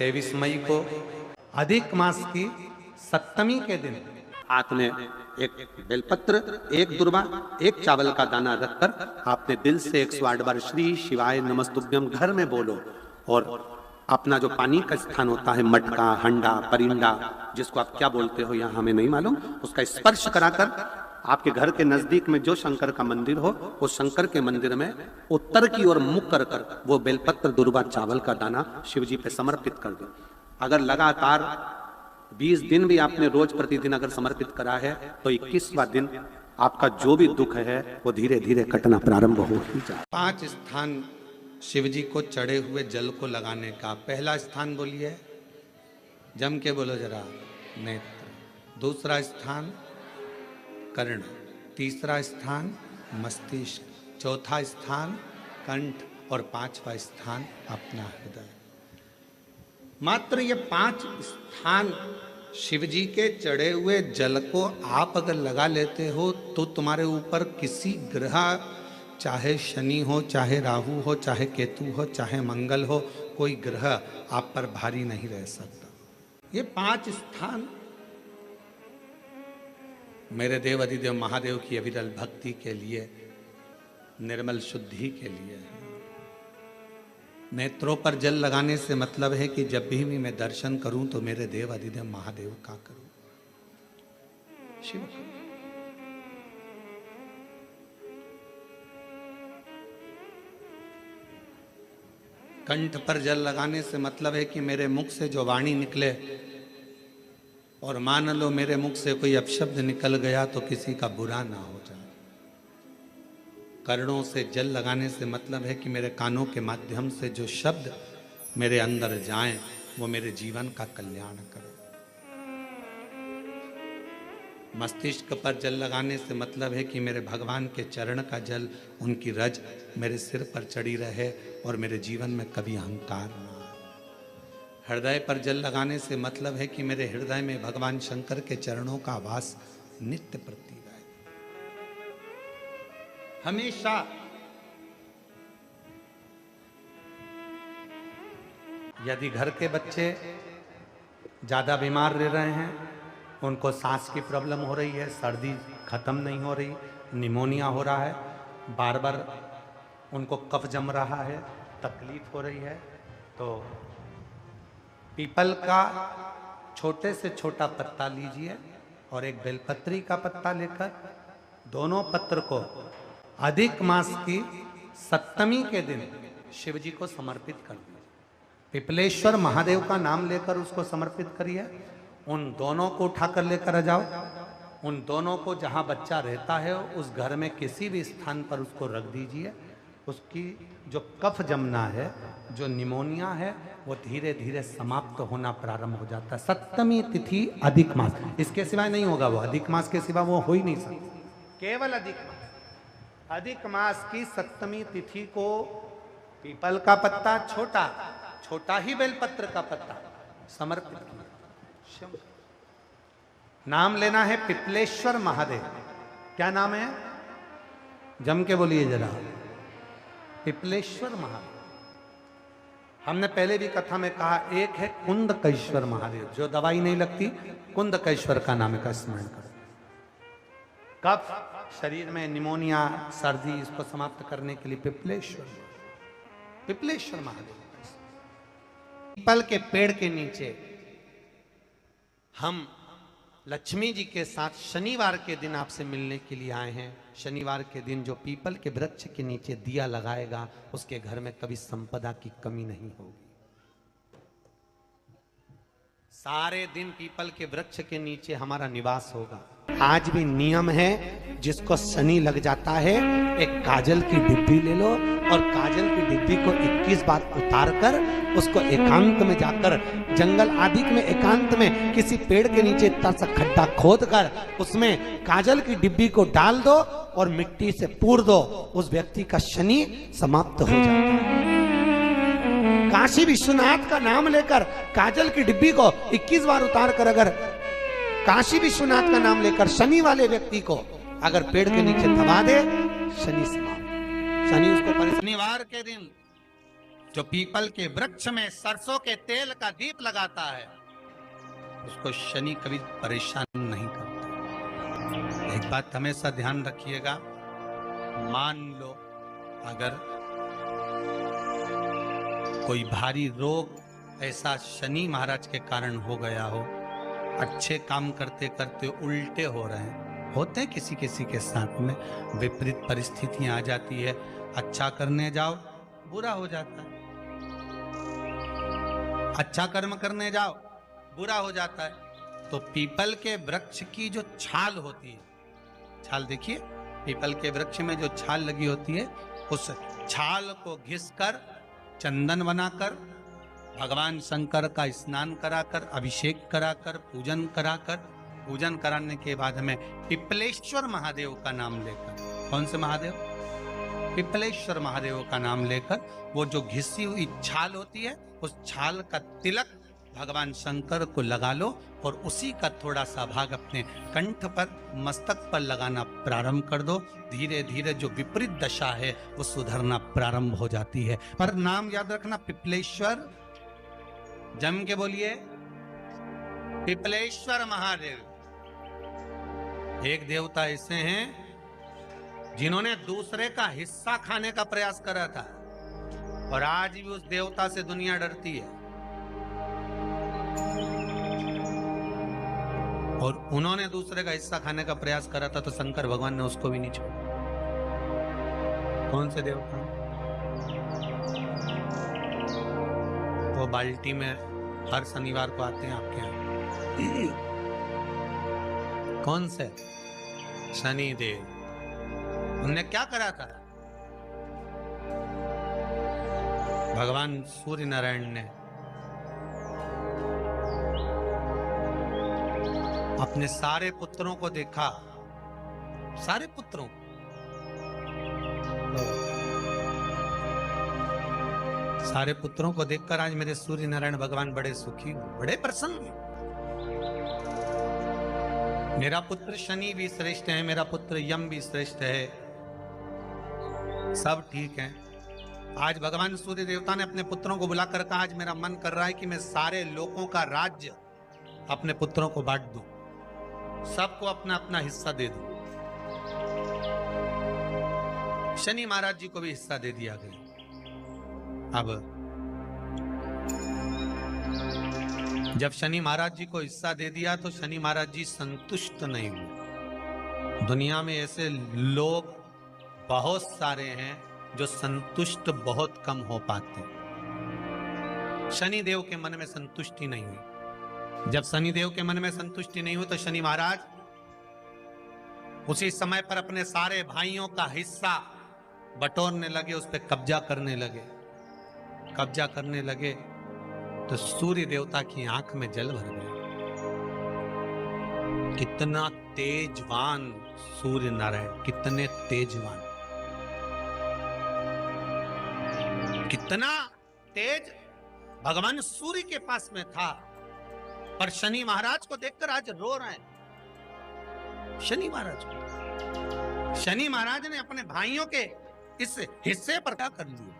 23 मई को अधिक मास की सप्तमी के दिन हाथ में एक बेलपत्र, एक दुर्वा, एक चावल का दाना रखकर आपने दिल से 108 बार श्री शिवाय नमस्तुभ्यम घर में बोलो और अपना जो पानी का स्थान होता है, मटका, हंडा, परिंदा, जिसको आप क्या बोलते हो यहाँ हमें नहीं मालूम, उसका स्पर्श कराकर आपके घर के नजदीक में जो शंकर का मंदिर हो, उस शंकर के मंदिर में उत्तर की ओर मुख कर कर वो बेलपत्र, दुर्वा, चावल का दाना शिव जी पे समर्पित कर दो। अगर लगातार 20 दिन भी आपने रोज प्रतिदिन अगर समर्पित करा है तो 21वां दिन आपका जो भी दुख है वो धीरे धीरे कटना प्रारंभ हो ही जाए। 5 स्थान शिव जी को चढ़े हुए जल को लगाने का। पहला स्थान बोलिए, जम के बोलो जरा, नेत्र। दूसरा स्थान कर्ण। तीसरा स्थान मस्तिष्क। चौथा स्थान कंठ और 5वां स्थान अपना हृदय। मात्र ये 5 स्थान शिव जी के चढ़े हुए जल को आप अगर लगा लेते हो तो तुम्हारे ऊपर किसी ग्रह, चाहे शनि हो, चाहे राहु हो, चाहे केतु हो, चाहे मंगल हो, कोई ग्रह आप पर भारी नहीं रह सकता। ये 5 स्थान मेरे देव अधिदेव महादेव की अविरल भक्ति के लिए, निर्मल शुद्धि के लिए है। नेत्रों पर जल लगाने से मतलब है कि जब भी मैं दर्शन करूं तो मेरे देव अधिदेव महादेव का करूं, शिव करूं। कंठ पर जल लगाने से मतलब है कि मेरे मुख से जो वाणी निकले, और मान लो मेरे मुख से कोई अपशब्द निकल गया तो किसी का बुरा ना हो जाए। कर्णों से जल लगाने से मतलब है कि मेरे कानों के माध्यम से जो शब्द मेरे अंदर जाएं वो मेरे जीवन का कल्याण करें। मस्तिष्क पर जल लगाने से मतलब है कि मेरे भगवान के चरण का जल, उनकी रज मेरे सिर पर चढ़ी रहे और मेरे जीवन में कभी अहंकार ना आए। हृदय पर जल लगाने से मतलब है कि मेरे हृदय में भगवान शंकर के चरणों का वास नित्य प्रति रहे। हमेशा यदि घर के बच्चे ज्यादा बीमार रह रहे हैं, उनको सांस की प्रॉब्लम हो रही है, सर्दी खत्म नहीं हो रही, निमोनिया हो रहा है, बार बार उनको कफ जम रहा है, तकलीफ हो रही है, तो पीपल का छोटे से छोटा पत्ता लीजिए और एक बेलपत्री का पत्ता लेकर दोनों पत्र को अधिक मास की सप्तमी के दिन शिव जी को समर्पित कर दीजिए। पिपलेश्वर महादेव का नाम लेकर उसको समर्पित करिए। उन दोनों को उठाकर लेकर आ जाओ। उन दोनों को जहां बच्चा रहता है उस घर में किसी भी स्थान पर उसको रख दीजिए। उसकी जो कफ जमना है, जो निमोनिया है, वो धीरे धीरे समाप्त होना प्रारंभ हो जाता है। सप्तमी तिथि अधिक मास, इसके सिवाय नहीं होगा वो। अधिक मास के सिवा वो हो ही नहीं सकता, केवल अधिक मास। अधिक मास की सप्तमी तिथि को पीपल का पत्ता, छोटा छोटा ही बेलपत्र का पत्ता समर्पित किया। नाम लेना है पिपलेश्वर महादेव। क्या नाम है? जम के बोलिए जरा, पिपलेश्वर महादेव। हमने पहले भी कथा में कहा, एक है कुंदकेश्वर महादेव, जो दवाई नहीं लगती, कुंदकेश्वर का नाम का स्मरण करो। कफ शरीर में, निमोनिया, सर्दी, इसको समाप्त करने के लिए पिपलेश्वर महादेव। पीपल के पेड़ के नीचे हम लक्ष्मी जी के साथ शनिवार के दिन आपसे मिलने के लिए आए हैं। शनिवार के दिन जो पीपल के वृक्ष के नीचे दिया लगाएगा, उसके घर में कभी संपदा की कमी नहीं होगी। सारे दिन पीपल के वृक्ष के नीचे हमारा निवास होगा। आज भी नियम है, जिसको शनि लग जाता है, एक काजल की डिब्बी ले लो और काजल की डिब्बी को 21 बार उतार कर उसको एकांत में जाकर, जंगल आदि में एकांत में किसी पेड़ के नीचे इतना सा खड्डा खोद कर उसमें काजल की डिब्बी को डाल दो और मिट्टी से पूर दो। उस व्यक्ति का शनि समाप्त हो जाता है। काशी विश्वनाथ का नाम लेकर काजल की डिब्बी को 21 बार उतार कर अगर काशी विश्वनाथ का नाम लेकर शनि वाले व्यक्ति को अगर पेड़ के नीचे दबा दे, शनि समाप्त। शनि उसको शनिवार के दिन जो पीपल के वृक्ष में सरसों के तेल का दीप लगाता है उसको शनि कभी परेशान नहीं करता। एक बात हमेशा ध्यान रखिएगा, मान लो अगर कोई भारी रोग ऐसा शनि महाराज के कारण हो गया हो, अच्छे काम करते करते उल्टे हो रहे हैं, होते हैं किसी किसी के साथ में, विपरीत परिस्थितियां आ जाती है, अच्छा करने जाओ बुरा हो जाता है, अच्छा कर्म करने जाओ बुरा हो जाता है। तो पीपल के वृक्ष की जो छाल होती है, छाल देखिए, पीपल के वृक्ष में जो छाल लगी होती है, उस छाल को घिसकर चंदन बनाकर भगवान शंकर का स्नान कराकर, अभिषेक कराकर, पूजन कराकर, पूजन कराने के बाद हमें पिपलेश्वर महादेव का नाम लेकर, कौन से महादेव? पिपलेश्वर महादेव का नाम लेकर वो जो घिसी हुई छाल होती है, उस छाल का तिलक भगवान शंकर को लगा लो और उसी का थोड़ा सा भाग अपने कंठ पर, मस्तक पर लगाना प्रारंभ कर दो। धीरे धीरे जो विपरीत दशा है वो सुधरना प्रारंभ हो जाती है। पर नाम याद रखना, पिपलेश्वर, जम के बोलिए, पिपलेश्वर महादेव। एक देवता ऐसे हैं जिन्होंने दूसरे का हिस्सा खाने का प्रयास करा था और आज भी उस देवता से दुनिया डरती है। और उन्होंने दूसरे का हिस्सा खाने का प्रयास करा था तो शंकर भगवान ने उसको भी नहीं छोड़ा। कौन से देवता? वो बाल्टी में हर शनिवार को आते हैं आपके यहाँ। कौन से? शनि देव। उनने क्या करा था? भगवान सूर्य नारायण ने अपने सारे पुत्रों को देखा, सारे पुत्रों, सारे पुत्रों को देखकर आज मेरे सूर्य नारायण भगवान बड़े सुखी, बड़े प्रसन्न। मेरा पुत्र शनि भी श्रेष्ठ है, मेरा पुत्र यम भी श्रेष्ठ है, सब ठीक है। आज भगवान सूर्य देवता ने अपने पुत्रों को बुलाकर कहा, आज मेरा मन कर रहा है कि मैं सारे लोगों का राज्य अपने पुत्रों को बांट दूं, सबको अपना अपना हिस्सा दे दूं। शनि महाराज जी को भी हिस्सा दे दिया गया। अब जब शनि महाराज जी को हिस्सा दे दिया तो शनि महाराज जी संतुष्ट नहीं हुए। दुनिया में ऐसे लोग बहुत सारे हैं जो संतुष्ट बहुत कम हो पाते हैं। शनि देव के मन में संतुष्टि नहीं हुई। जब शनि देव के मन में संतुष्टि नहीं हुई तो शनि महाराज उसी समय पर अपने सारे भाइयों का हिस्सा बटोरने लगे, उस पर कब्जा करने लगे। कब्जा करने लगे तो सूर्य देवता की आंख में जल भर गया। कितना तेजवान सूर्य नारायण, कितने तेजवान, कितना तेज भगवान सूर्य के पास में था। पर शनि महाराज को देखकर आज रो रहे हैं। शनि महाराज को, शनि महाराज ने अपने भाइयों के इस हिस्से पर क्या कर लिया।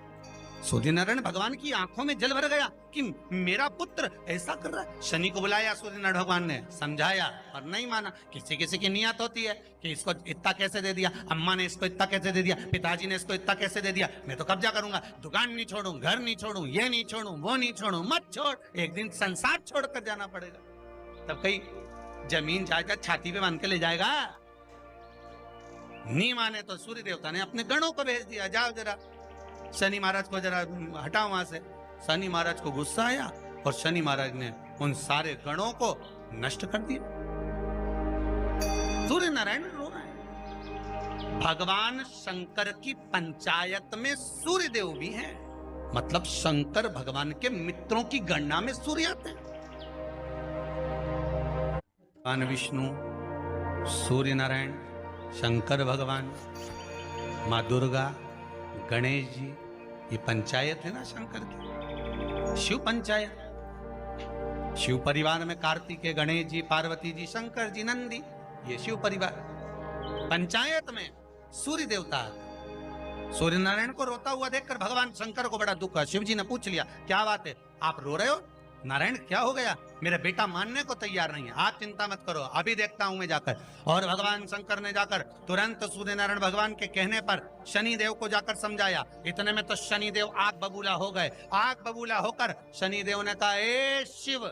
सूर्य नारायण भगवान की आंखों में जल भर गया कि मेरा पुत्र ऐसा कर रहा है। शनि को बुलाया सूर्य नारायण भगवान ने, समझाया और नहीं माना। किसी किसी की नियत होती है कि इसको इतना कैसे दे दिया, अम्मा ने इसको इतना कैसे दे दिया, पिताजी ने इसको इतना कैसे दे दिया, मैं तो कब्जा करूंगा, दुकान नहीं छोड़ूं, घर नहीं छोड़ूं, ये नहीं छोड़ूं, वो नहीं छोड़ूं। मत छोड़, एक दिन संसार छोड़कर जाना पड़ेगा। तब कहीं जमीन जायदाद छाती पे बांध के ले जाएगा। नहीं माने तो सूर्य देवता ने अपने गणों को भेज दिया, जाओ जरा शनि महाराज को जरा हटाओ वहां से। शनि महाराज को गुस्सा आया और शनि महाराज ने उन सारे गणों को नष्ट कर दिया। सूर्य नारायण रो रहे हैं। भगवान शंकर की पंचायत में सूर्य देव भी हैं, मतलब शंकर भगवान के मित्रों की गणना में सूर्य आते हैं। भगवान विष्णु, सूर्य नारायण, शंकर भगवान, माँ दुर्गा, गणेश जी, ये पंचायत है ना शंकर की, शिव पंचायत। शिव परिवार में कार्तिकेय, गणेश जी, पार्वती जी, शंकर जी, नंदी, ये शिव परिवार। पंचायत में सूर्य देवता। सूर्य नारायण को रोता हुआ देखकर भगवान शंकर को बड़ा दुख हुआ। शिव जी ने पूछ लिया, क्या बात है, आप रो रहे हो? नारायण क्या हो गया? मेरा बेटा मानने को तैयार नहीं है। आप चिंता मत करो, अभी देखता हूं मैं जाकर। और भगवान शंकर ने जाकर तुरंत सूर्य नारायण भगवान के कहने पर शनि देव को जाकर समझाया। इतने में तो शनि देव आग बबूला हो गए। आग बबूला होकर शनि देव ने कहा, ए शिव,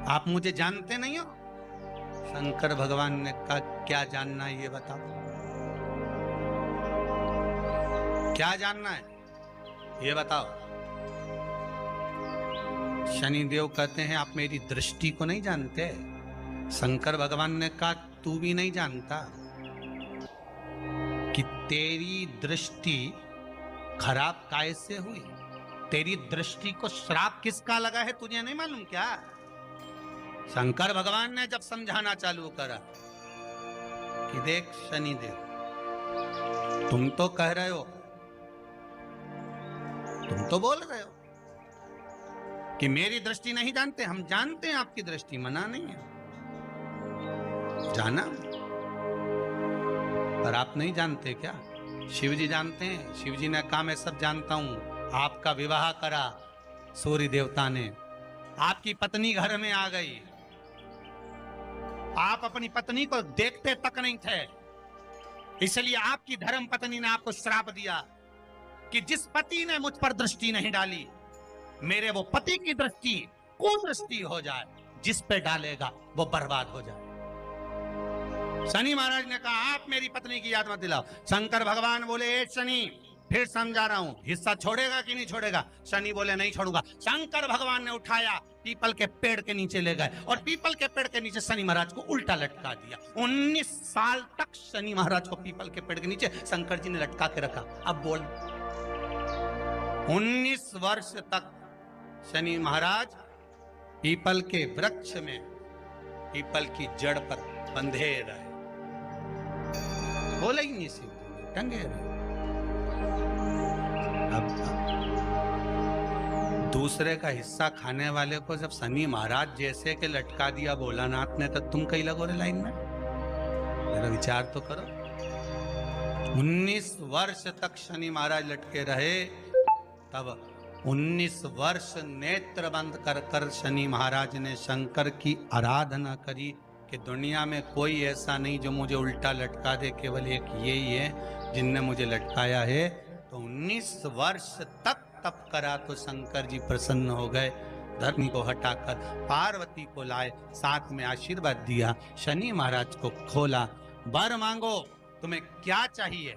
आप मुझे जानते नहीं हो? शंकर भगवान ने कहा, क्या जानना है ये बताओ, क्या जानना है ये बताओ। शनिदेव कहते हैं, आप मेरी दृष्टि को नहीं जानते। शंकर भगवान ने कहा, तू भी नहीं जानता कि तेरी दृष्टि खराब कैसे हुई? तेरी दृष्टि को श्राप किसका लगा है तुझे नहीं मालूम क्या? शंकर भगवान ने जब समझाना चालू करा कि देख शनिदेव, तुम तो कह रहे हो, तुम तो बोल रहे हो कि मेरी दृष्टि नहीं जानते। हम जानते हैं आपकी दृष्टि, मना नहीं है, जाना, पर आप नहीं जानते क्या? शिव जी जानते हैं। शिव जी ने कहा, मैं सब जानता हूं। आपका विवाह करा सूर्य देवता ने, आपकी पत्नी घर में आ गई, आप अपनी पत्नी को देखते तक नहीं थे, इसलिए आपकी धर्म पत्नी ने आपको श्राप दिया कि जिस पति ने मुझ पर दृष्टि नहीं डाली, मेरे वो पति की दृष्टि कुदृष्टि हो जाए, जिस पे डालेगा वो बर्बाद हो जाए। शनि महाराज ने कहा, आप मेरी पत्नी की याद मत दिलाओ। शंकर भगवान बोले, ए शनि, फिर समझा रहा हूं, हिस्सा छोड़ेगा कि नहीं छोड़ेगा? शनि बोले, नहीं छोड़ूंगा। शंकर भगवान ने उठाया, पीपल के पेड़ के नीचे ले गए और पीपल के पेड़ के नीचे शनि महाराज को उल्टा लटका दिया। 19 साल तक शनि महाराज को पीपल के पेड़ के नीचे शंकर जी ने लटका के रखा। अब बोल, 19 वर्ष तक शनि महाराज पीपल के वृक्ष में, पीपल की जड़ पर बंधे रहे, बोले ही नहीं, सीधे टंगे रहे। अब दूसरे का हिस्सा खाने वाले को जब शनि महाराज जैसे के लटका दिया भोलानाथ ने, तो तुम कहीं लगो रे लाइन में? मेरा विचार तो करो। 19 वर्ष तक शनि महाराज लटके रहे, तब 19 वर्ष नेत्र बंद कर कर शनि महाराज ने शंकर की आराधना करी कि दुनिया में कोई ऐसा नहीं जो मुझे उल्टा लटका दे, केवल एक यही है जिनने मुझे लटकाया है। तो 19 वर्ष तक तप करा तो शंकर जी प्रसन्न हो गए। धर्मी को हटाकर पार्वती को लाए, साथ में आशीर्वाद दिया, शनि महाराज को खोला। वर मांगो, तुम्हें क्या चाहिए,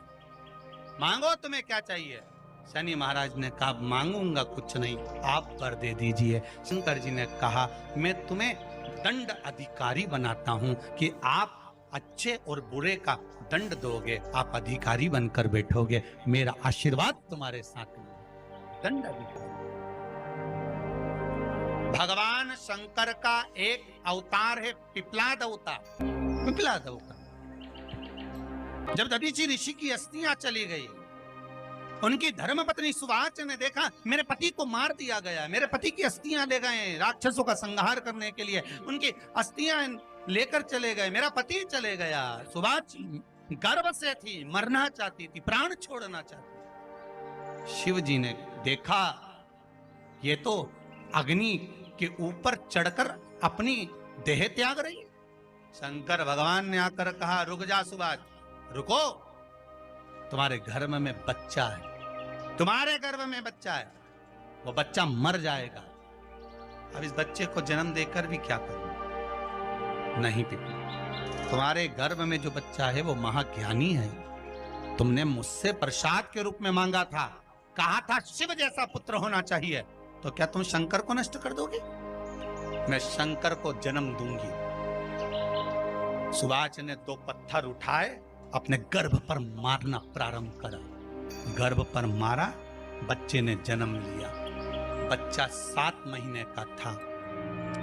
मांगो तुम्हें क्या चाहिए। शनि महाराज ने कहा, मांगूंगा कुछ नहीं, आप वर दे दीजिए। शंकर जी ने कहा, मैं तुम्हें दंड अधिकारी बनाता हूं कि आप अच्छे और बुरे का दंड दोगे, आप अधिकारी बनकर बैठोगे, मेरा आशीर्वाद तुम्हारे साथ में। दंड अधिकारी भगवान शंकर का एक अवतार है, पिपलाद अवतार। पिपलाद अवतार, जब दधीचि ऋषि की अस्थियां चली गई, उनकी धर्मपत्नी सुवाच ने देखा, मेरे पति को मार दिया गया, मेरे पति की अस्थियां ले गए राक्षसों का संहार करने के लिए, उनकी अस्थियां लेकर चले गए, मेरा पति चले गया। सुवाच गर्व से थी, मरना चाहती थी, प्राण छोड़ना चाहती। शिव जी ने देखा, ये तो अग्नि के ऊपर चढ़कर अपनी देह त्याग रही है। शंकर भगवान ने आकर कहा, रुक जा सुवाच, रुको, तुम्हारे गर्भ में बच्चा है, तुम्हारे गर्भ में बच्चा है, वो बच्चा मर जाएगा। अब इस बच्चे को जन्म देकर भी क्या करूं? नहीं पिता, तुम्हारे गर्भ में जो बच्चा है वो महाज्ञानी है, तुमने मुझसे प्रसाद के रूप में मांगा था, कहा था शिव जैसा पुत्र होना चाहिए, तो क्या तुम शंकर को नष्ट कर दोगे? मैं शंकर को जन्म दूंगी। सुवाच ने 2 पत्थर उठाए, अपने गर्भ पर मारना प्रारंभ करा, गर्भ पर मारा, बच्चे ने जन्म लिया। बच्चा 7 महीने का था।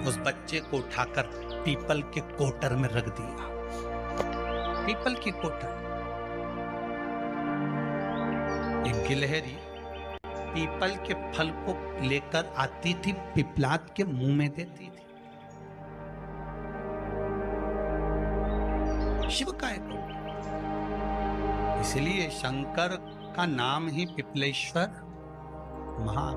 उस बच्चे को उठाकर पीपल के कोटर में रख दिया। पीपल की कोटर, एक गिलहरी पीपल के फल को लेकर आती थी, पिपलाद के मुंह में देती थी। शिव का है इसलिए शंकर का नाम ही पिपलेश्वर महा,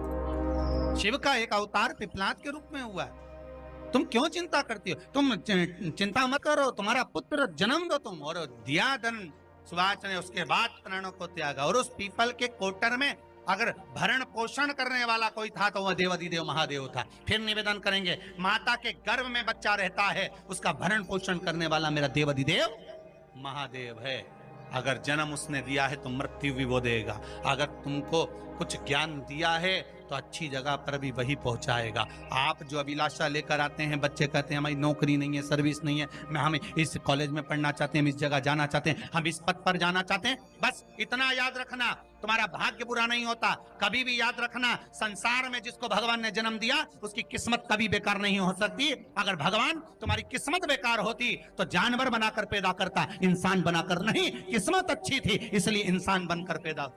शिव का एक अवतार पिपलाद के रूप में हुआ है। तुम क्यों चिंता करती हो? तुम चिंता मत करो, तुम्हारा पुत्र जन्म दो तुम, और दिया धन सुभाष ने, उसके बाद प्राणों को त्यागा। और उस पीपल के कोटर में अगर भरण पोषण करने वाला कोई था तो वह देवाधिदेव महादेव था। फिर निवेदन करेंगे, माता के गर्भ में बच्चा रहता है, उसका भरण पोषण करने वाला मेरा देवाधिदेव महादेव है। अगर जन्म उसने दिया है तो मृत्यु भी वो देगा। अगर तुमको कुछ ज्ञान दिया है तो अच्छी जगह पर भी वही पहुंचाएगा। आप जो अभिलाषा लेकर आते हैं, बच्चे कहते हैं हमारी नौकरी नहीं है, सर्विस नहीं है, हम इस कॉलेज में पढ़ना चाहते हैं, हम इस जगह जाना चाहते हैं, हम इस पद पर जाना चाहते हैं, बस इतना याद रखना, तुम्हारा भाग्य बुरा नहीं होता। कभी भी याद रखना, संसार में जिसको भगवान ने जन्म दिया उसकी किस्मत कभी बेकार नहीं हो सकती। अगर भगवान तुम्हारी किस्मत बेकार होती तो जानवर बनाकर पैदा करता, इंसान बनाकर नहीं। किस्मत अच्छी थी इसलिए इंसान बनकर पैदा,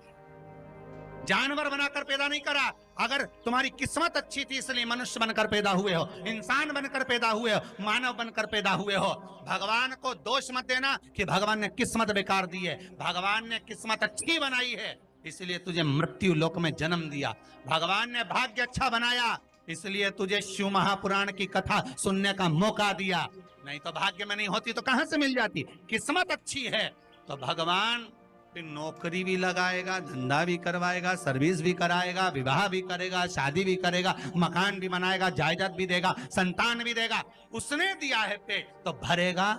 जानवर बनाकर पैदा नहीं करा। अगर तुम्हारी किस्मत अच्छी थी इसलिए मनुष्य बनकर पैदा हुए हो, इंसान बनकर पैदा हुए हो, मानव बनकर पैदा हुए हो। भगवान को दोष मत देना कि भगवान ने किस्मत बेकार दी है। भगवान ने किस्मत अच्छी बनाई है इसलिए तुझे मृत्यु लोक में जन्म दिया। भगवान ने भाग्य अच्छा बनाया इसलिए तुझे शिव महापुराण की कथा सुनने का मौका दिया। नहीं तो भाग्य में नहीं होती तो कहां से मिल जाती। किस्मत अच्छी है तो भगवान नौकरी भी लगाएगा, धंधा भी करवाएगा, सर्विस भी कराएगा, विवाह भी करेगा, शादी भी करेगा, मकान भी बनाएगा, जायदाद भी देगा, संतान भी देगा। उसने दिया है पेट तो भरेगा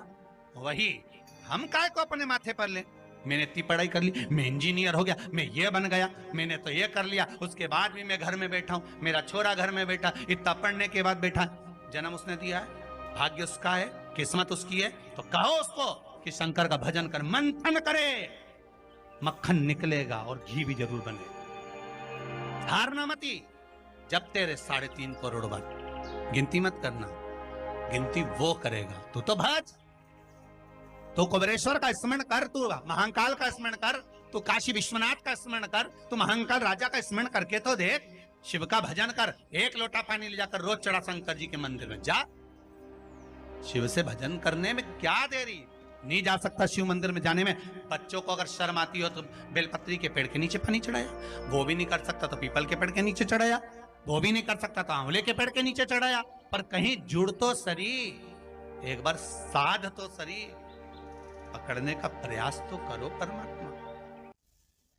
वही। हम काय को अपने माथे पर ले, मैंने इतनी पढ़ाई कर ली, मैं इंजीनियर हो गया, मैं ये बन गया, मैंने तो ये कर लिया, उसके बाद भी मैं घर में बैठा हूं, मेरा छोरा घर में बैठा, इतना पढ़ने के बाद बैठा। जन्म उसने दिया है, भाग्य उसका है, किस्मत उसकी है, तो कहो उसको कि शंकर का भजन कर, मंथन करे, मक्खन निकलेगा और घी भी जरूर बनेगा। हारना मती, जब तेरे 3.5 करोड़ बार गिनती मत करना, गिनती वो करेगा। तू तो भज, तू कुबेरेश्वर का स्मरण कर, तू महाकाल का स्मरण कर, तू काशी विश्वनाथ का स्मरण कर, तू महाकाल राजा का स्मरण करके तो देख। शिव का भजन कर, 1 लोटा पानी ले जाकर रोज चढ़ा शंकर जी के मंदिर में जा। शिव से भजन करने में क्या देरी, नहीं जा सकता शिव मंदिर में जाने में। बच्चों को अगर शर्म आती हो तो बेलपत्री के पेड़ के नीचे पानी चढ़ाया, वो भी नहीं कर सकता तो पीपल के पेड़ के नीचे चढ़ाया, वो भी नहीं कर सकता तो आंवले के पेड़ के नीचे चढ़ाया। पर कहीं जुड़ तो सरी, एक बार साध तो सरी, पकड़ने का प्रयास तो करो परमात्मा।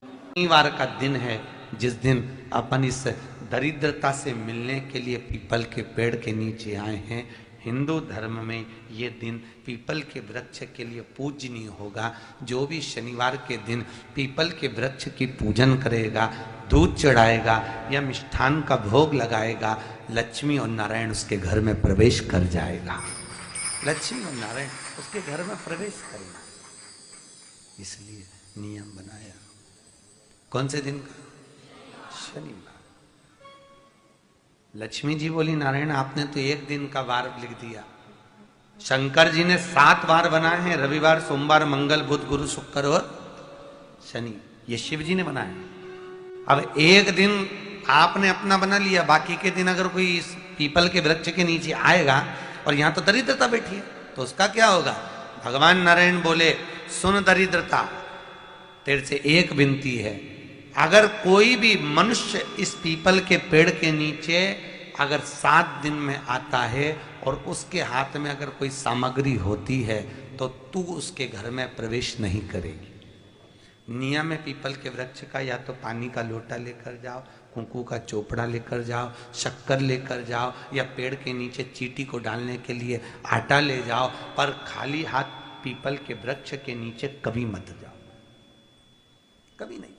शनिवार का दिन है जिस दिन अपन इस दरिद्रता से मिलने के लिए पीपल के पेड़ के नीचे आए हैं। हिंदू धर्म में ये दिन पीपल के वृक्ष के लिए पूजनीय होगा। जो भी शनिवार के दिन पीपल के वृक्ष की पूजन करेगा, दूध चढ़ाएगा या मिष्ठान का भोग लगाएगा, लक्ष्मी और नारायण उसके घर में प्रवेश कर जाएगा। लक्ष्मी और नारायण उसके घर में प्रवेश करेगा, इसलिए नियम बनाया। कौन से दिन का? शनिवार। लक्ष्मी जी बोली, नारायण आपने तो एक दिन का वार लिख दिया। शंकर जी ने 7 वार बनाए हैं, रविवार, सोमवार, मंगल, बुध, गुरु, शुक्र और शनि। ये शिव जी ने बनाया। अब एक दिन आपने अपना बना लिया, बाकी के दिन अगर कोई इस पीपल के वृक्ष के नीचे आएगा और यहां तो दरिद्रता बैठी है तो उसका क्या होगा? भगवान नारायण बोले, सुन दरिद्रता, तेरे से एक विनती है, अगर कोई भी मनुष्य इस पीपल के पेड़ के नीचे अगर 7 दिन में आता है और उसके हाथ में अगर कोई सामग्री होती है तो तू उसके घर में प्रवेश नहीं करेगी। नियम है पीपल के वृक्ष का, या तो पानी का लोटा लेकर जाओ, कुंकू का चोपड़ा लेकर जाओ, शक्कर लेकर जाओ, या पेड़ के नीचे चींटी को डालने के लिए आटा ले जाओ, पर खाली हाथ पीपल के वृक्ष के नीचे कभी मत जाओ, कभी नहीं।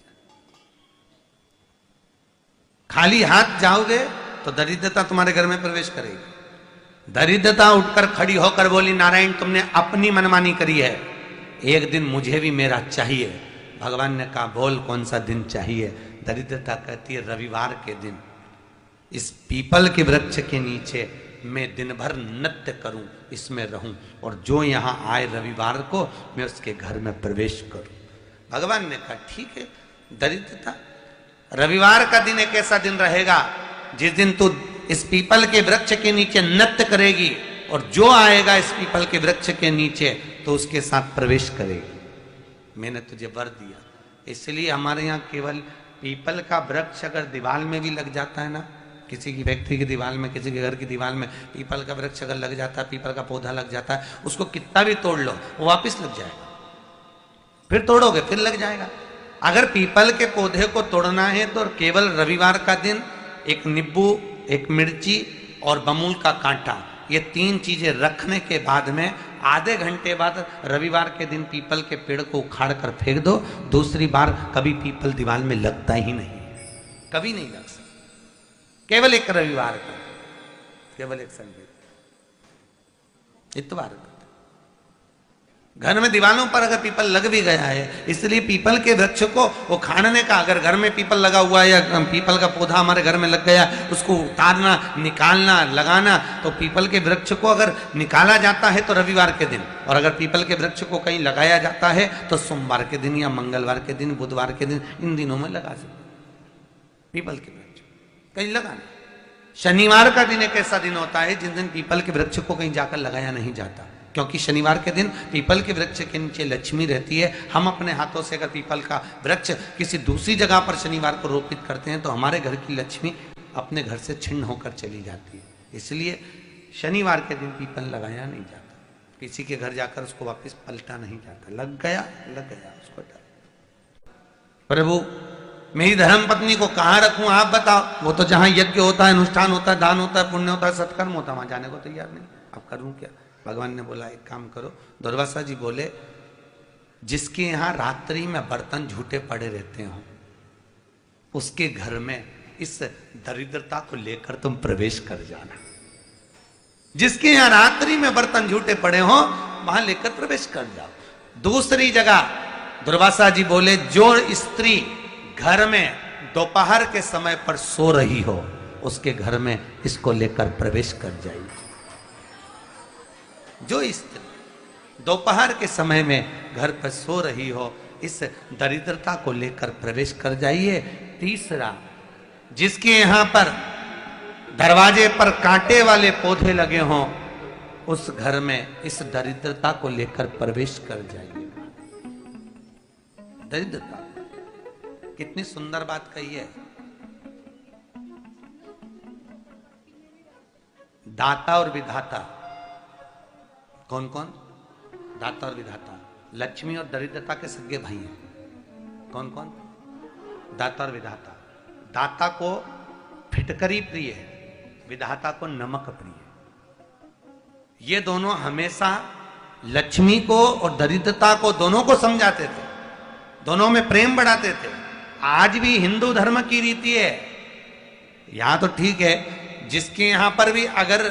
खाली हाथ जाओगे तो दरिद्रता तुम्हारे घर में प्रवेश करेगी। दरिद्रता उठकर खड़ी होकर बोली, नारायण तुमने अपनी मनमानी करी है, एक दिन मुझे भी मेरा चाहिए। भगवान ने कहा, बोल कौन सा दिन चाहिए? दरिद्रता कहती है, रविवार के दिन इस पीपल के वृक्ष के नीचे मैं दिन भर नृत्य करूं, इसमें रहूं, और जो यहां आए रविवार को मैं उसके घर में प्रवेश करूं। भगवान ने कहा, ठीक है। दरिद्रता, रविवार का दिन एक ऐसा दिन रहेगा जिस दिन तू इस पीपल के वृक्ष के नीचे नृत्य करेगी और जो आएगा इस पीपल के वृक्ष के नीचे तो उसके साथ प्रवेश करेगी। मैंने तुझे वर दिया। इसलिए हमारे यहाँ केवल पीपल का वृक्ष अगर दीवार में भी लग जाता है ना, किसी की व्यक्ति की दीवार में, किसी के घर की दीवार में पीपल का वृक्ष अगर लग जाता है, पीपल का पौधा लग जाता है, उसको कितना भी तोड़ लो वो वापस लग जाएगा। फिर तोड़ोगे फिर लग जाएगा। अगर पीपल के पौधे को तोड़ना है तो केवल रविवार का दिन एक नींबू, एक मिर्ची और बमूल का कांटा, ये 3 चीजें रखने के बाद में आधे घंटे बाद रविवार के दिन पीपल के पेड़ को उखाड़ कर फेंक दो। दूसरी बार कभी पीपल दीवार में लगता ही नहीं, कभी नहीं लग सकता। केवल एक रविवार का, केवल एक संडे, इतवार का। घर में दीवारों पर अगर पीपल लग भी गया है, इसलिए पीपल के वृक्ष को उखाड़ने का, अगर घर में पीपल लगा हुआ है या पीपल का पौधा हमारे घर में लग गया, उसको उतारना, निकालना, लगाना, तो पीपल के वृक्ष को अगर निकाला जाता है तो रविवार के दिन, और अगर पीपल के वृक्ष को कहीं लगाया जाता है तो सोमवार के दिन या मंगलवार के दिन, बुधवार के दिन, इन दिनों में लगा सकते पीपल के वृक्ष कहीं लगाना। शनिवार का दिन एक ऐसा दिन होता है जिस दिन पीपल के वृक्ष को कहीं जाकर लगाया नहीं जाता, क्योंकि शनिवार के दिन पीपल के वृक्ष के नीचे लक्ष्मी रहती है। हम अपने हाथों से अगर पीपल का वृक्ष किसी दूसरी जगह पर शनिवार को रोपित करते हैं तो हमारे घर की लक्ष्मी अपने घर से छिन्न होकर चली जाती है। इसलिए शनिवार के दिन पीपल लगाया नहीं जाता, किसी के घर जाकर उसको वापस पलटा नहीं जाता। लग गया उसको डाल। प्रभु मेरी धर्म पत्नी को कहाँ रखूं आप बताओ? वो तो जहां यज्ञ होता है, अनुष्ठान होता है, दान होता है, पुण्य होता है, सत्कर्म होता है, वहां जाने को तैयार नहीं। अब करूं क्या? भगवान ने बोला एक काम करो। दुर्वासा जी बोले जिसके यहाँ रात्रि में बर्तन झूठे पड़े रहते हो उसके घर में इस दरिद्रता को लेकर तुम प्रवेश कर जाना। जिसके यहाँ रात्रि में बर्तन झूठे पड़े हो वहां लेकर प्रवेश कर जाओ। दूसरी जगह दुर्वासा जी बोले जो स्त्री घर में दोपहर के समय पर सो रही हो उसके घर में इसको लेकर प्रवेश कर जाइए। जो स्त्री दोपहर के समय में घर पर सो रही हो इस दरिद्रता को लेकर प्रवेश कर जाइए। तीसरा, जिसके यहां पर दरवाजे पर कांटे वाले पौधे लगे हों उस घर में इस दरिद्रता को लेकर प्रवेश कर जाइए। दरिद्रता, कितनी सुंदर बात कही है। दाता और विधाता कौन कौन? दाता और विधाता। लक्ष्मी और दरिद्रता के सगे भाई हैं। कौन कौन? दाता और विधाता। दाता को फिटकरी प्रिय है, विधाता को नमक प्रिय है। ये दोनों हमेशा लक्ष्मी को और दरिद्रता को दोनों को समझाते थे, दोनों में प्रेम बढ़ाते थे। आज भी हिंदू धर्म की रीति है। यहां तो ठीक है, जिसके यहां पर भी अगर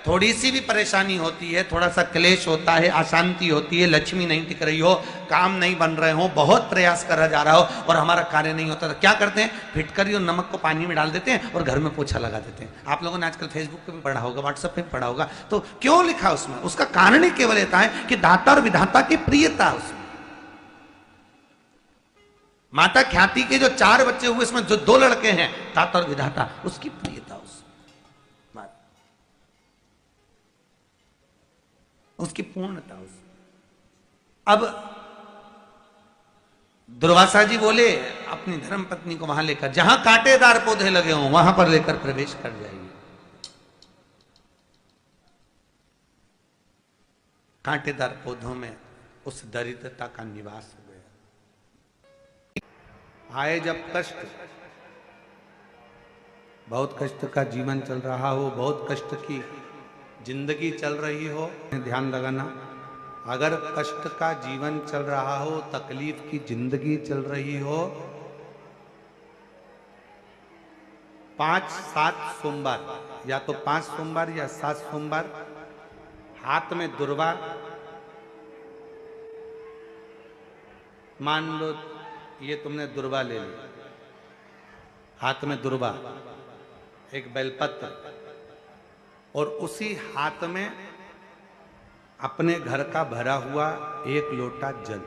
थोड़ी सी भी परेशानी होती है, थोड़ा सा क्लेश होता है, अशांति होती है, लक्ष्मी नहीं टिक रही हो, काम नहीं बन रहे हो, बहुत प्रयास करा जा रहा हो और हमारा कार्य नहीं होता, तो क्या करते हैं? फिटकरी और नमक को पानी में डाल देते हैं और घर में पोछा लगा देते हैं। आप लोगों ने आजकल फेसबुक पे भी पढ़ा होगा, व्हाट्सएप पे भी पढ़ा होगा। तो क्यों लिखा उसमें? उसका कारण ही केवल होता है कि दाता और विधाता की प्रियता उसमें। माता ख्याति के जो 4 बच्चे हुए इसमें जो 2 लड़के हैं, दाता और विधाता, उसकी प्रियता उसकी पूर्णता उस। अब दुर्वासा जी बोले अपनी धर्म पत्नी को वहां लेकर, जहां कांटेदार पौधे लगे हों वहां पर लेकर प्रवेश कर जाइए। कांटेदार पौधों में उस दरिद्रता का निवास हो गया। आए जब कष्ट, बहुत कष्ट का जीवन चल रहा हो, बहुत कष्ट की जिंदगी चल रही हो, ध्यान लगाना, अगर कष्ट का जीवन चल रहा हो, तकलीफ की जिंदगी चल रही हो, 5-7 सोमवार, या तो 5 सोमवार या 7 सोमवार हाथ में दुर्वा, मान लो ये तुमने दुर्वा ले ली, हाथ में दुर्वा, एक बेलपत्र, और उसी हाथ में अपने घर का भरा हुआ 1 लोटा जल।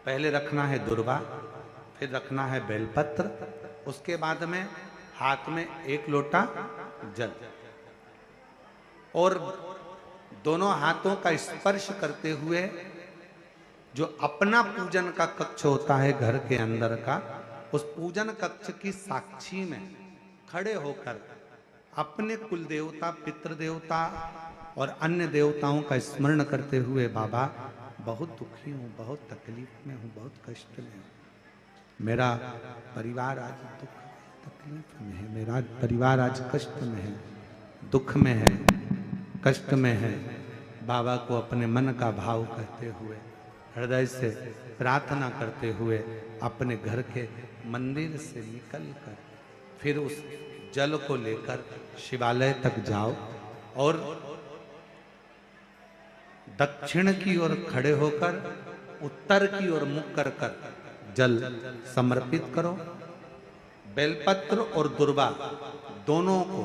पहले रखना है दुर्वा, फिर रखना है बेलपत्र, उसके बाद में हाथ में 1 लोटा जल, और दोनों हाथों का स्पर्श करते हुए जो अपना पूजन का कक्ष होता है घर के अंदर का, उस पूजन कक्ष की साक्षी में खड़े होकर अपने कुल देवता, पितृ देवता और अन्य देवताओं का स्मरण करते हुए, बाबा बहुत दुखी हूँ, बहुत तकलीफ में हूँ, बहुत कष्ट में हूँ, मेरा परिवार आज दुख तकलीफ में है, मेरा परिवार आज कष्ट में है, दुख में है, कष्ट में है। बाबा को अपने मन का भाव कहते हुए, हृदय से प्रार्थना करते हुए अपने घर के मंदिर से निकलकर फिर उस जल को लेकर शिवालय तक जाओ और दक्षिण की ओर खड़े होकर उत्तर की ओर मुख कर कर जल समर्पित करो। बेलपत्र और दुर्वा दोनों को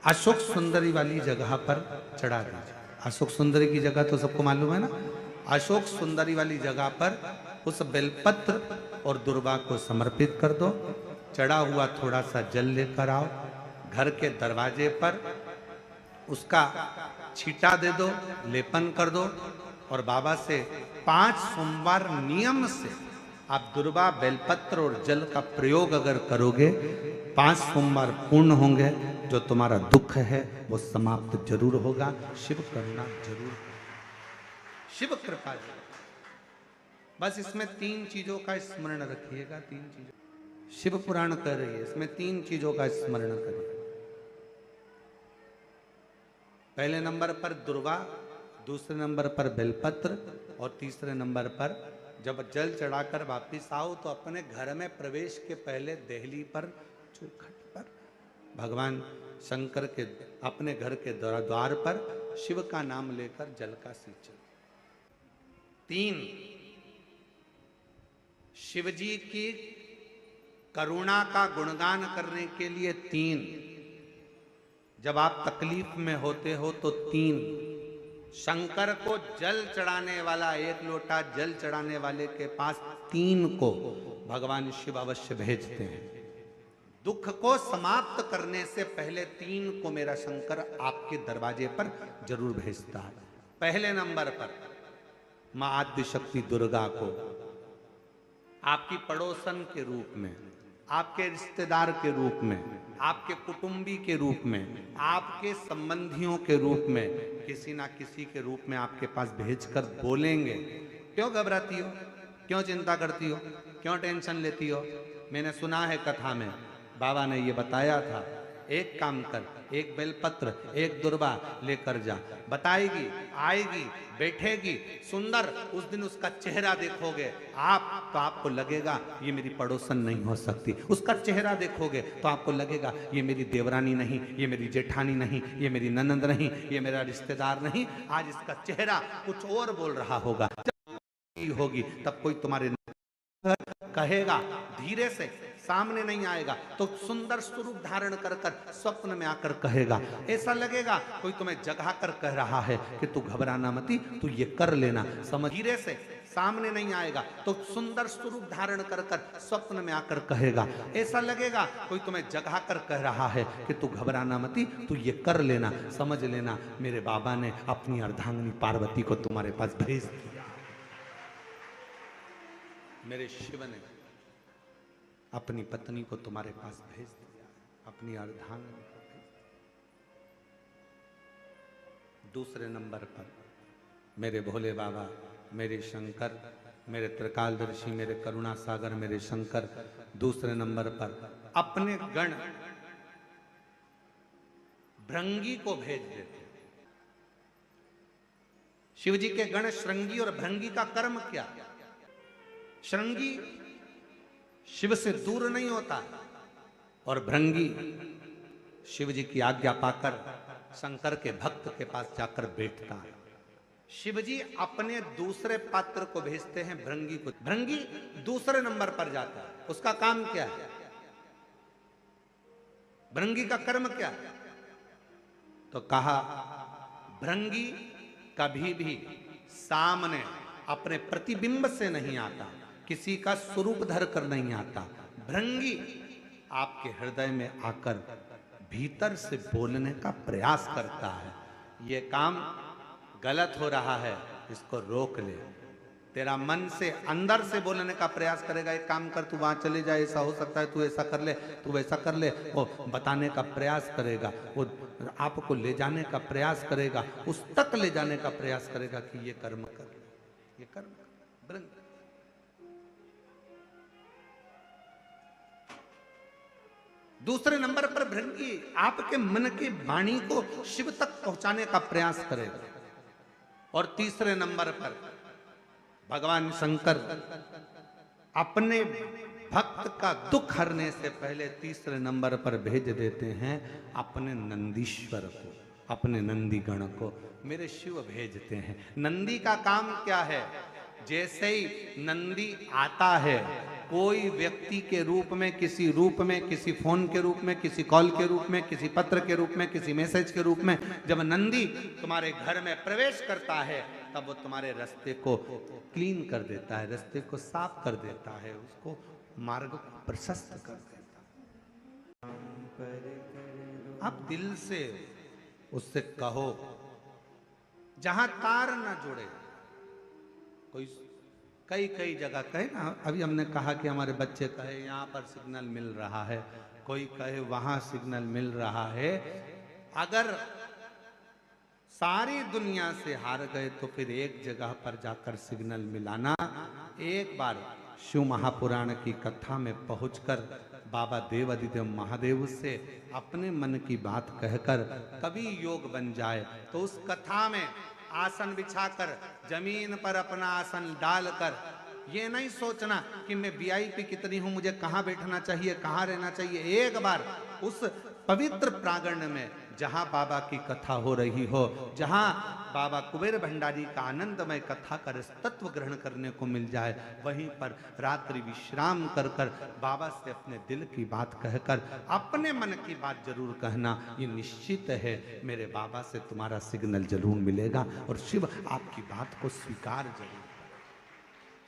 अशोक सुंदरी वाली जगह पर चढ़ा दीजिए। अशोक सुंदरी की जगह तो सबको मालूम है ना। अशोक सुंदरी वाली जगह पर उस बेलपत्र और दुर्वा को समर्पित कर दो। चढ़ा हुआ थोड़ा सा जल लेकर आओ, घर के दरवाजे पर उसका छींटा दे दो, लेपन कर दो और बाबा से 5 सोमवार नियम से आप दुर्वा, बेलपत्र और जल का प्रयोग अगर करोगे, 5 सोमवार पूर्ण होंगे। जो तुम्हारा दुख है वो समाप्त जरूर होगा। शिव करुणा जरूर, शिव कृपा जरूर। बस इसमें 3 चीजों का स्मरण रखिएगा। 3 चीजों शिव पुराण कर रही है, इसमें 3 चीजों का स्मरण करिए। पहले नंबर पर दुर्वा, दूसरे नंबर पर बेलपत्र और तीसरे नंबर पर जब जल चढ़ाकर वापिस आओ तो अपने घर में प्रवेश के पहले देहली पर, चौखट पर भगवान शंकर के अपने घर के द्वार पर शिव का नाम लेकर जल का सिंचन। 3 शिव जी की करुणा का गुणगान करने के लिए 3, जब आप तकलीफ में होते हो तो 3, शंकर को जल चढ़ाने वाला, 1 लोटा जल चढ़ाने वाले के पास 3 को भगवान शिव अवश्य भेजते हैं। दुख को समाप्त करने से पहले 3 को मेरा शंकर आपके दरवाजे पर जरूर भेजता है। पहले नंबर पर मां आद्य शक्ति दुर्गा को आपकी पड़ोसन के रूप में, आपके रिश्तेदार के रूप में, आपके कुटुंबी के रूप में, आपके संबंधियों के रूप में, किसी ना किसी के रूप में आपके पास भेजकर बोलेंगे, क्यों घबराती हो, क्यों चिंता करती हो, क्यों टेंशन लेती हो। मैंने सुना है कथा में बाबा ने ये बताया था, एक काम कर, 1 बेलपत्र, 1 दुर्वा लेकर जा, बताएगी, आएगी, बैठेगी, सुंदर, उस दिन उसका चेहरा देखोगे आप तो आपको लगेगा ये मेरी पड़ोसन नहीं हो सकती। उसका चेहरा देखोगे तो आपको लगेगा ये मेरी देवरानी नहीं, ये मेरी जेठानी नहीं, ये मेरी ननंद नहीं, ये मेरा रिश्तेदार नहीं। आज इसका चेहरा कुछ और बोल रहा होगा। जब होगी तब कोई तुम्हारे कहेगा, धीरे से, सामने नहीं आएगा तो सुंदर स्वरूप धारण कर कर स्वप्न में आकर कहेगा। ऐसा लगेगा कोई तुम्हें जगा कर कह रहा है कि तू घबराना मती, तू ये कर लेना, समझ। धीरे से, सामने नहीं आएगा तो सुंदर स्वरूप धारण कर कर स्वप्न में आकर कहेगा। ऐसा लगेगा कोई तुम्हें जगा कर कह रहा है कि तू घबराना मती, तू ये कर लेना, समझ लेना मेरे बाबा ने अपनी अर्धांगिनी पार्वती को तुम्हारे पास भेज दिया। मेरे शिव ने अपनी पत्नी को तुम्हारे पास भेज दिया, अपनी अर्धांगिनी को भेज दिया। दूसरे नंबर पर मेरे भोले बाबा, मेरे शंकर, मेरे त्रिकालदर्शी, मेरे करुणा सागर, मेरे शंकर दूसरे नंबर पर अपने गण भृंगी को भेज देते। शिव जी के गण श्रृंगी और भृंगी का कर्म क्या? श्रृंगी शिव से दूर नहीं होता और भृंगी शिव जी की आज्ञा पाकर शंकर के भक्त के पास जाकर बैठता है। शिव जी अपने दूसरे पात्र को भेजते हैं भृंगी को। भृंगी दूसरे नंबर पर जाता है। उसका काम क्या है? भृंगी का कर्म क्या है? तो कहा भृंगी कभी भी सामने अपने प्रतिबिंब से नहीं आता, किसी का स्वरूप धर कर नहीं आता। भृंगी आपके हृदय में आकर भीतर से बोलने का प्रयास करता है। ये काम गलत हो रहा है, इसको रोक ले, तेरा मन से अंदर से बोलने का प्रयास करेगा, एक काम कर, तू वहां चले जा, ऐसा हो सकता है, तू ऐसा कर ले, तू वैसा कर ले, वो बताने का प्रयास करेगा, वो आपको ले जाने का प्रयास करेगा, उस तक ले जाने का प्रयास करेगा कि ये कर्म कर, ये कर्म कर। दूसरे नंबर पर भृंगी आपके मन की वाणी को शिव तक पहुंचाने का प्रयास करेगा। और तीसरे नंबर पर भगवान शंकर अपने भक्त का दुख हरने से पहले तीसरे नंबर पर भेज देते हैं अपने नंदीश्वर को, अपने नंदी गण को मेरे शिव भेजते हैं। नंदी का काम क्या है? जैसे ही नंदी आता है, कोई व्यक्ति के रूप में, किसी रूप में, किसी फोन के रूप में, किसी कॉल के रूप में, किसी पत्र के रूप में, किसी मैसेज के रूप में, जब नंदी तुम्हारे घर में प्रवेश करता है तब वो तुम्हारे रास्ते को क्लीन कर देता है, रास्ते को साफ कर देता है, उसको मार्ग को प्रशस्त कर देता है। आप दिल से उससे कहो, जहां तार ना जुड़े, कोई कई जगह कहे ना, अभी हमने कहा कि हमारे बच्चे कहे यहाँ पर सिग्नल मिल रहा है, कोई कहे वहां सिग्नल मिल रहा है। अगर सारी दुनिया से हार गए तो फिर एक जगह पर जाकर सिग्नल मिलाना। एक बार शिव महापुराण की कथा में पहुंचकर बाबा देवादिदेव महादेव से अपने मन की बात कहकर कभी योग बन जाए तो उस कथा में आसन बिछाकर जमीन पर अपना आसन डालकर ये नहीं सोचना कि मैं वीआईपी कितनी हूं, मुझे कहां बैठना चाहिए, कहां रहना चाहिए। एक बार उस पवित्र प्रांगण में जहां बाबा की कथा हो रही हो, जहां बाबा कुबेर भंडारी का आनंदमय कथा कर तत्व ग्रहण करने को मिल जाए, वहीं पर रात्रि विश्राम कर कर बाबा से अपने दिल की बात कहकर अपने मन की बात जरूर कहना। ये निश्चित है मेरे बाबा से तुम्हारा सिग्नल जरूर मिलेगा और शिव आपकी बात को स्वीकार जरूर,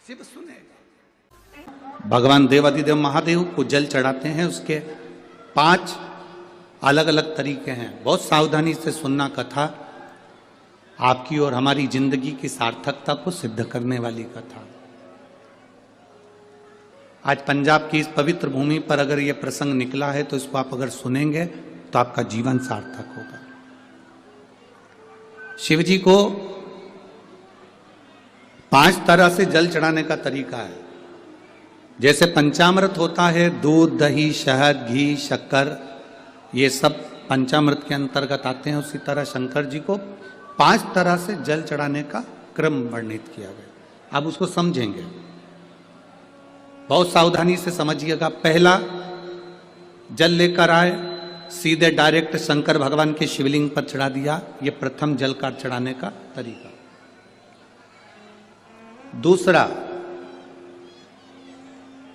शिव सुनेगा। भगवान देवादिदेव महादेव को जल चढ़ाते हैं, उसके 5 अलग अलग तरीके हैं। बहुत सावधानी से सुनना कथा, आपकी और हमारी जिंदगी की सार्थकता को सिद्ध करने वाली कथा। आज पंजाब की इस पवित्र भूमि पर अगर यह प्रसंग निकला है तो इसको आप अगर सुनेंगे तो आपका जीवन सार्थक होगा। शिव जी को 5 तरह से जल चढ़ाने का तरीका है। जैसे पंचामृत होता है, दूध, दही, शहद, घी, शक्कर, ये सब पंचामृत के अंतर्गत आते हैं, उसी तरह शंकर जी को 5 तरह से जल चढ़ाने का क्रम वर्णित किया गया। अब उसको समझेंगे, बहुत सावधानी से समझिएगा। पहला, जल लेकर आए, सीधे डायरेक्ट शंकर भगवान के शिवलिंग पर चढ़ा दिया, ये प्रथम जल का चढ़ाने का तरीका। दूसरा,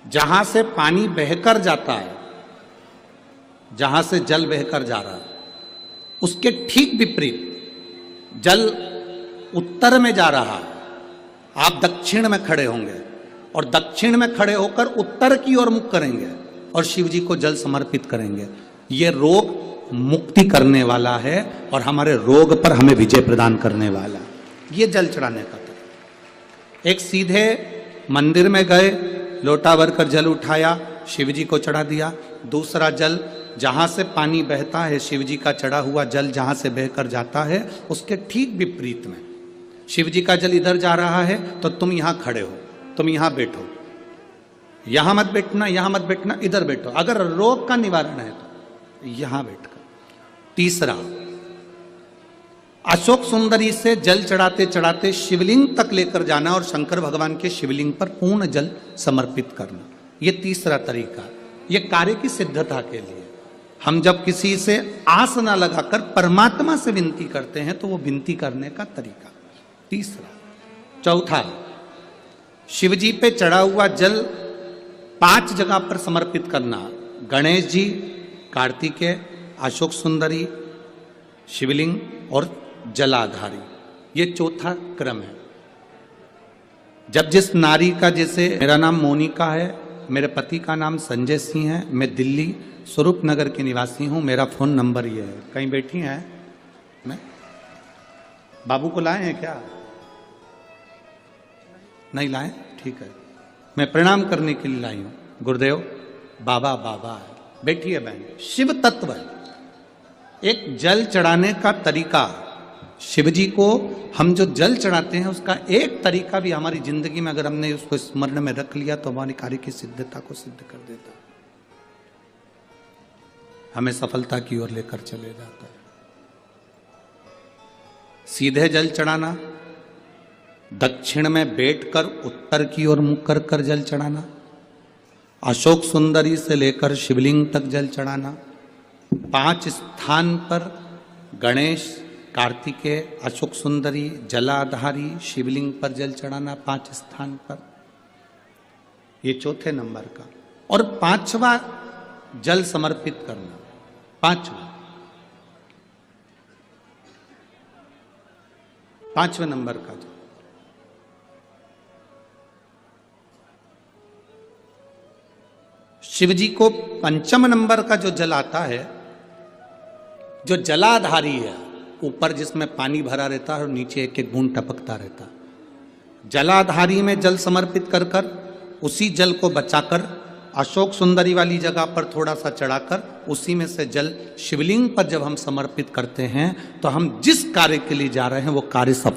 जहां से पानी बहकर जाता है, जहां से जल बहकर जा रहा है, उसके ठीक विपरीत जल उत्तर में जा रहा है, आप दक्षिण में खड़े होंगे और दक्षिण में खड़े होकर उत्तर की ओर मुख करेंगे और शिव जी को जल समर्पित करेंगे। ये रोग मुक्ति करने वाला है और हमारे रोग पर हमें विजय प्रदान करने वाला, ये जल चढ़ाने का तरीका। एक सीधे मंदिर में गए, लोटा भरकर जल उठाया, शिव जी को चढ़ा दिया। दूसरा जल, जहां से पानी बहता है, शिव जी का चढ़ा हुआ जल जहां से बहकर जाता है, उसके ठीक विपरीत में शिव जी का जल इधर जा रहा है तो तुम यहां खड़े हो, तुम यहां बैठो, यहां मत बैठना, यहां मत बैठना, इधर बैठो। अगर रोग का निवारण है तो यहां बैठकर। तीसरा, अशोक सुंदरी से जल चढ़ाते चढ़ाते शिवलिंग तक लेकर जाना और शंकर भगवान के शिवलिंग पर पूर्ण जल समर्पित करना, ये तीसरा तरीका। ये कार्य की सिद्धता के लिए हम जब किसी से आस न लगाकर परमात्मा से विनती करते हैं तो वो विनती करने का तरीका तीसरा। चौथा, शिव जी पे चढ़ा हुआ जल 5 जगह पर समर्पित करना, गणेश जी, कार्तिकेय, अशोक सुंदरी, शिवलिंग और जलाधारी, ये चौथा क्रम है। जब जिस नारी का, जैसे मेरा नाम मोनिका है, मेरे पति का नाम संजय सिंह है, मैं दिल्ली स्वरूप नगर की निवासी हूं, मेरा फोन नंबर ये है। कहीं बैठी हैं? मैं बाबू को लाए हैं क्या? नहीं लाए? ठीक है, मैं प्रणाम करने के लिए लाई हूं। गुरुदेव, बाबा बाबा है, बैठिए बहन। शिव तत्व है। एक जल चढ़ाने का तरीका, शिव जी को हम जो जल चढ़ाते हैं उसका एक तरीका भी हमारी जिंदगी में अगर हमने उसको स्मरण में रख लिया तो हमारी कार्य की सिद्धता को सिद्ध कर देता है, हमें सफलता की ओर लेकर चले जाता है। सीधे जल चढ़ाना, दक्षिण में बैठकर उत्तर की ओर मुख कर कर जल चढ़ाना, अशोक सुंदरी से लेकर शिवलिंग तक जल चढ़ाना, 5 स्थान पर गणेश, कार्तिकेय, अशोक सुंदरी, जलाधारी, शिवलिंग पर जल चढ़ाना 5 स्थान पर, ये चौथे नंबर का। और 5वां जल समर्पित करना, 5वें नंबर का जल। शिव जी को 5म नंबर का जो जल आता है, जो जलाधारी है, ऊपर जिसमें पानी भरा रहता है और नीचे एक एक बूंद टपकता रहता है, जलाधारी में जल समर्पित कर कर उसी जल को बचाकर अशोक सुंदरी वाली जगह पर थोड़ा सा चढ़ाकर उसी में से जल शिवलिंग पर जब हम समर्पित करते हैं तो हम जिस कार्य के लिए जा रहे हैं वो कार्य सफल